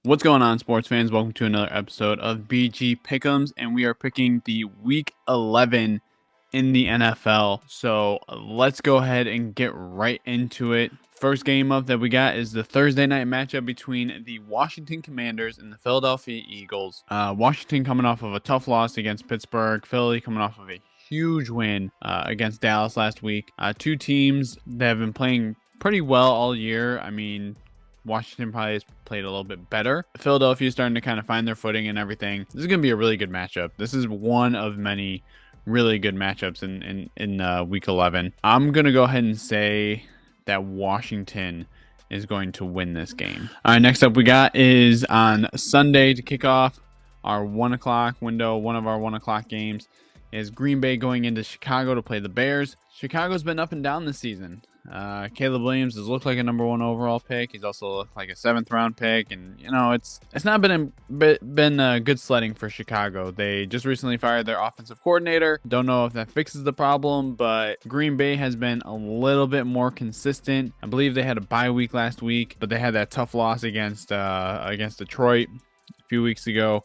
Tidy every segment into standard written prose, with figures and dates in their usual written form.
What's going on, sports fans? Welcome to another episode of BG Pick'ems, and we are picking the Week 11 in the NFL. So let's go ahead and get right into it. First game up that we got is the Thursday night matchup between the Washington Commanders and the Philadelphia Eagles. Washington coming off of a tough loss against Pittsburgh. Philly coming off of a huge win against Dallas last week. Two teams that have been playing pretty well all year. I mean, Washington probably has played a little bit better. Philadelphia is starting to kind of find their footing and everything. This is going to be a really good matchup. This is one of many really good matchups in Week 11. I'm going to go ahead and say that Washington is going to win this game. All right, next up we got is on Sunday to kick off our 1 o'clock window. One of our 1 o'clock games is Green Bay going into Chicago to play the Bears. Chicago's been up and down this season. Caleb Williams has looked like a number 1 overall pick. He's also looked like a 7th round pick, and it's not been good sledding for Chicago. They just recently fired their offensive coordinator. Don't know if that fixes the problem, but Green Bay has been a little bit more consistent. I believe they had a bye week last week, but they had that tough loss against Detroit a few weeks ago.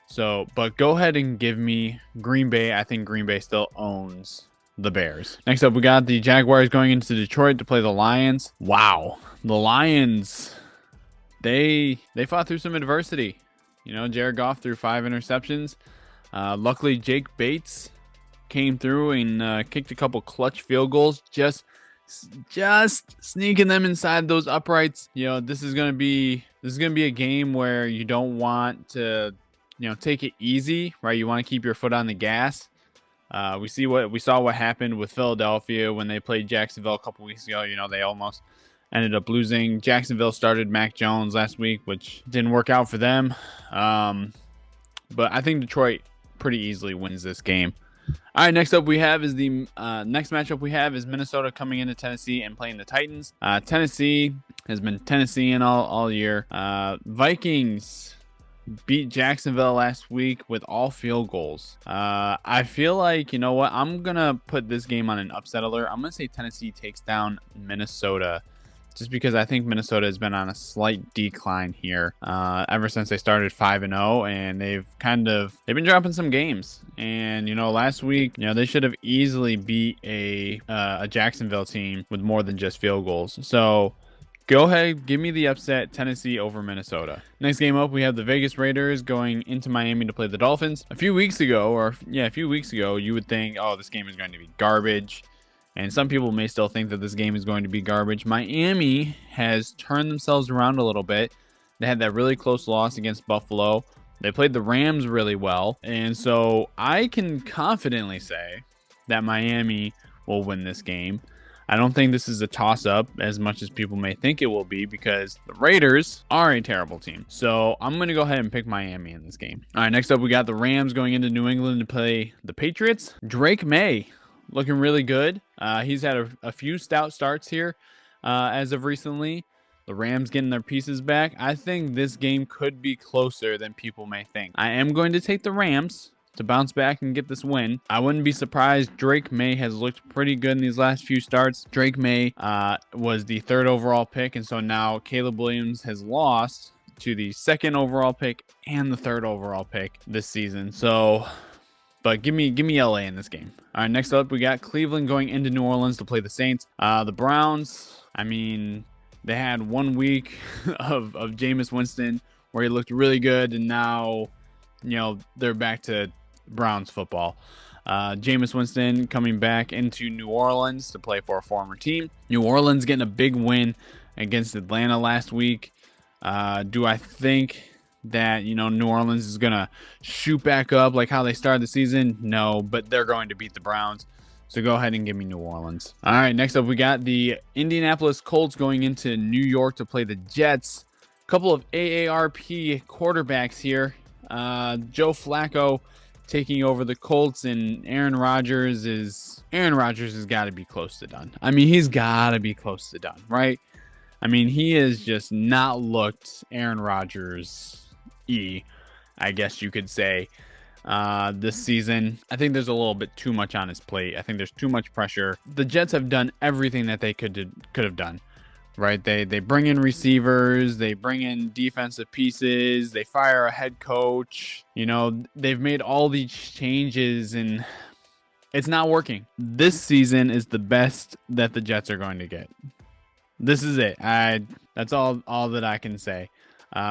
So, but go ahead and give me Green Bay. I think Green Bay still owns the Bears. Next up, we got the Jaguars going into Detroit to play the Lions. Wow. The Lions, they fought through some adversity. Jared Goff threw 5 interceptions. Luckily, Jake Bates came through and kicked a couple clutch field goals, just sneaking them inside those uprights. This is going to be a game where you don't want to take it easy, right? You want to keep your foot on the gas. We saw what happened with Philadelphia when they played Jacksonville a couple weeks ago. They almost ended up losing. Jacksonville started Mac Jones last week, which didn't work out for them. But I think Detroit pretty easily wins this game. All right, next matchup we have is Minnesota coming into Tennessee and playing the Titans. Tennessee has been Tennesseeing all year. Vikings beat Jacksonville last week with all field goals. I feel like, I'm going to put this game on an upset alert. I'm going to say Tennessee takes down Minnesota just because I think Minnesota has been on a slight decline here ever since they started 5-0, and they've been dropping some games. And, last week, they should have easily beat a Jacksonville team with more than just field goals. So go ahead, give me the upset, Tennessee over Minnesota. Next game up, we have the Vegas Raiders going into Miami to play the Dolphins. A few weeks ago, you would think, oh, this game is going to be garbage. And some people may still think that this game is going to be garbage. Miami has turned themselves around a little bit. They had that really close loss against Buffalo. They played the Rams really well. And so I can confidently say that Miami will win this game. I don't think this is a toss-up as much as people may think it will be, because the Raiders are a terrible team. So I'm going to go ahead and pick Miami in this game. All right, next up we got the Rams going into New England to play the Patriots. Drake May looking really good. He's had a few stout starts here as of recently. The Rams getting their pieces back. I think this game could be closer than people may think. I am going to take the Rams to bounce back and get this win. I wouldn't be surprised. Drake May has looked pretty good in these last few starts. Drake May was the 3rd overall pick, and so now Caleb Williams has lost to the 2nd overall pick and the 3rd overall pick this season. So, but give me LA in this game. All right, next up we got Cleveland going into New Orleans to play the Saints. The Browns, I mean, they had 1 week of Jameis Winston where he looked really good, and now they're back to Browns football. Jameis Winston coming back into New Orleans to play for a former team. New Orleans getting a big win against Atlanta last week. Do I think that New Orleans is gonna shoot back up like how they started the season? No, but they're going to beat the Browns. So go ahead and give me New Orleans. All right, next up we got the Indianapolis Colts going into New York to play the Jets. A couple of AARP quarterbacks here. Joe Flacco taking over the Colts, and Aaron Rodgers has got to be close to done. I mean, he's got to be close to done, right? I mean, he has just not looked Aaron Rodgers-y, I guess you could say, this season. I think there's a little bit too much on his plate. I think there's too much pressure. The Jets have done everything that they could have done, right? They bring in receivers, they bring in defensive pieces, they fire a head coach. You know, they've made all these changes and it's not working. This season is the best that the Jets are going to get. This is it. That's all that I can say.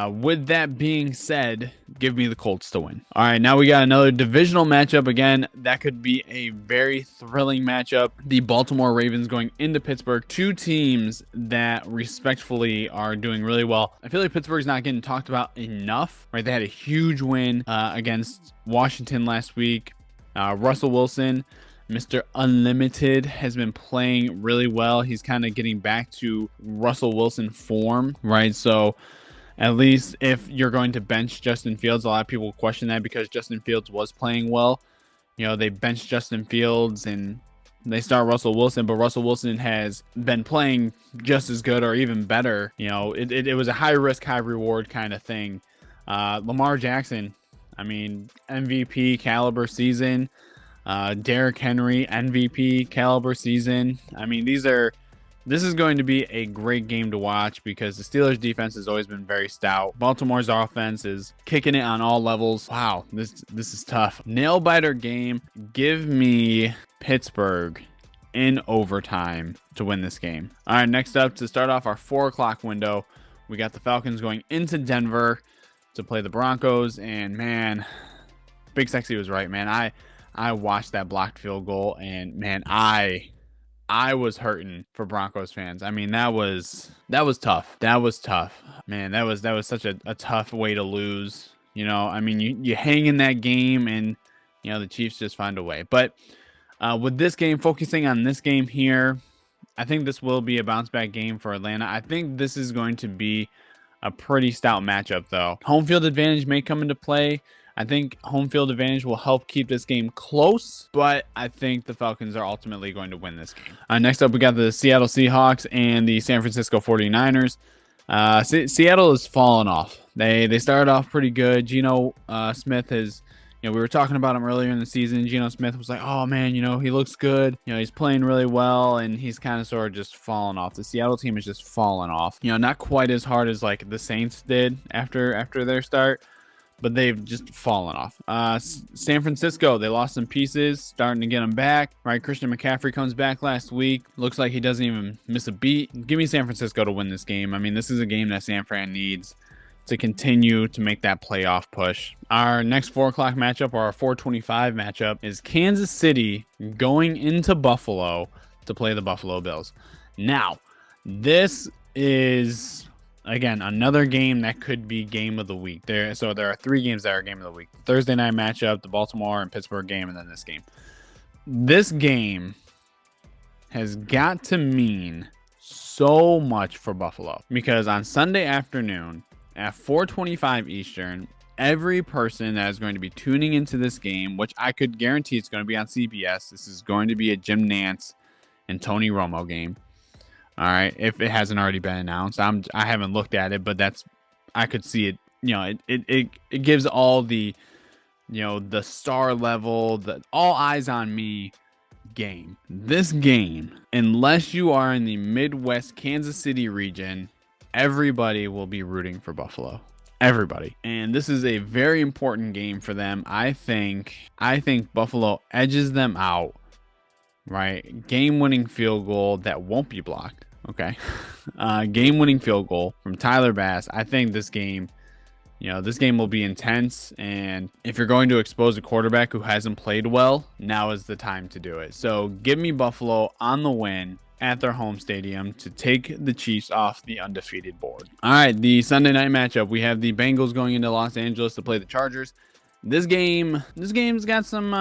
With that being said, give me the Colts to win. All right, now we got another divisional matchup. Again, that could be a very thrilling matchup. The Baltimore Ravens going into Pittsburgh. Two teams that respectfully are doing really well. I feel like Pittsburgh's not getting talked about enough, right? They had a huge win against Washington last week. Russell Wilson, Mr. Unlimited, has been playing really well. He's kind of getting back to Russell Wilson form, right? So at least if you're going to bench Justin Fields, a lot of people question that because Justin Fields was playing well. You know, they bench Justin Fields and they start Russell Wilson, but Russell Wilson has been playing just as good or even better. You know, it was a high risk, high reward kind of thing. Lamar Jackson, I mean, MVP caliber season. Derrick Henry, MVP caliber season. I mean, this is going to be a great game to watch because the Steelers defense has always been very stout. Baltimore's offense is kicking it on all levels. Wow, this is tough. Nail biter game. Give me Pittsburgh in overtime to win this game. All right, next up to start off our 4 o'clock window, we got the Falcons going into Denver to play the Broncos. And man, Big Sexy was right, man. I watched that blocked field goal and man, I was hurting for Broncos fans. I mean, that was tough. That was tough. Man, that was such a tough way to lose. You know, I mean, you hang in that game and, you know, the Chiefs just find a way. But with this game, focusing on this game here, I think this will be a bounce back game for Atlanta. I think this is going to be a pretty stout matchup, though. Home field advantage may come into play. I think home field advantage will help keep this game close, but I think the Falcons are ultimately going to win this game. Next up, we got the Seattle Seahawks and the San Francisco 49ers. Seattle has fallen off. They started off pretty good. Geno Smith has, you know, we were talking about him earlier in the season. Geno Smith was like, oh man, you know, he looks good. You know, he's playing really well, and he's kind of sort of just fallen off. The Seattle team has just fallen off. You know, not quite as hard as like the Saints did after their start, but they've just fallen off. San Francisco, they lost some pieces, starting to get them back. Right, Christian McCaffrey comes back last week. Looks like he doesn't even miss a beat. Give me San Francisco to win this game. I mean, this is a game that San Fran needs to continue to make that playoff push. Our next 4 o'clock matchup, or our 4:25 matchup, is Kansas City going into Buffalo to play the Buffalo Bills. Now, this is, again, another game that could be game of the week. So there are 3 games that are game of the week. The Thursday night matchup, the Baltimore and Pittsburgh game, and then this game. This game has got to mean so much for Buffalo because on Sunday afternoon at 4:25 Eastern, every person that is going to be tuning into this game, which I could guarantee it's going to be on CBS, this is going to be a Jim Nantz and Tony Romo game. All right, if it hasn't already been announced, I haven't looked at it, but I could see it. You know, it gives all the, you know, the star level, the all eyes on me game. This game, unless you are in the Midwest Kansas City region, everybody will be rooting for Buffalo. Everybody. And this is a very important game for them. I think Buffalo edges them out. Right, game-winning field goal that won't be blocked. Okay, game-winning field goal from Tyler Bass. I think this game, you know, this game will be intense. And if you're going to expose a quarterback who hasn't played well, now is the time to do it. So give me Buffalo on the win at their home stadium to take the Chiefs off the undefeated board. All right, the Sunday night matchup, we have the Bengals going into Los Angeles to play the Chargers. This game's got some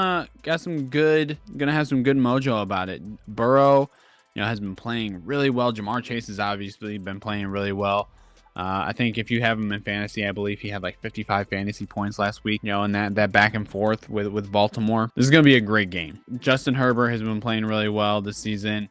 good, gonna have some good mojo about it. Burrow, you know, has been playing really well. Jamar Chase has obviously been playing really well. I think if you have him in fantasy, I believe he had like 55 fantasy points last week, you know, and that back and forth with Baltimore. This is going to be a great game. Justin Herbert has been playing really well this season.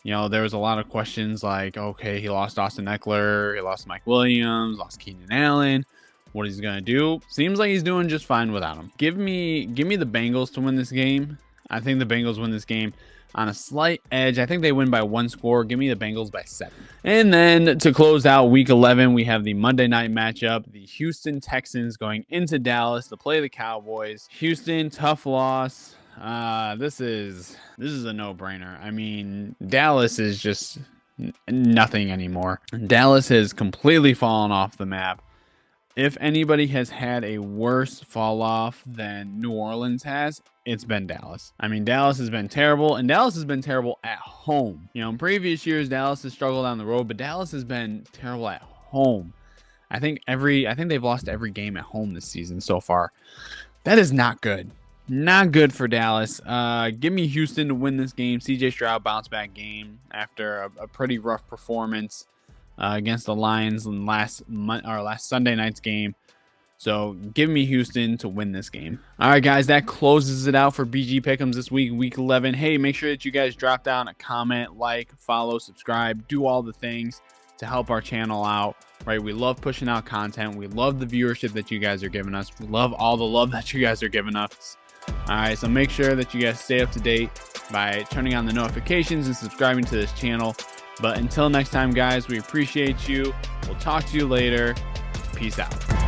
You know, there was a lot of questions like, okay, he lost Austin Eckler, he lost Mike Williams, lost Keenan Allen. What he's going to do? Seems like he's doing just fine without him. Give me the Bengals to win this game. I think the Bengals win this game. on a slight edge. I think they win by 1 score. Give me the Bengals by 7. And then to close out week 11, we have the Monday night matchup. The Houston Texans going into Dallas to play the Cowboys. Houston, tough loss. This is a no-brainer. I mean, Dallas is just nothing anymore. Dallas has completely fallen off the map. If anybody has had a worse fall off than New Orleans has, it's been Dallas. I mean, Dallas has been terrible, and Dallas has been terrible at home. You know, in previous years, Dallas has struggled on the road, but Dallas has been terrible at home. I think they've lost every game at home this season so far. That is not good. Not good for Dallas. Give me Houston to win this game. CJ Stroud bounce back game after a pretty rough performance against the Lions in last Sunday night's game. So give me Houston to win this game. All right, guys, that closes it out for BG Pick'ems this week, week 11. Hey, make sure that you guys drop down a comment, like, follow, subscribe, do all the things to help our channel out, right? We love pushing out content. We love the viewership that you guys are giving us. We love all the love that you guys are giving us. All right, so make sure that you guys stay up to date by turning on the notifications and subscribing to this channel. But until next time, guys, we appreciate you. We'll talk to you later. Peace out.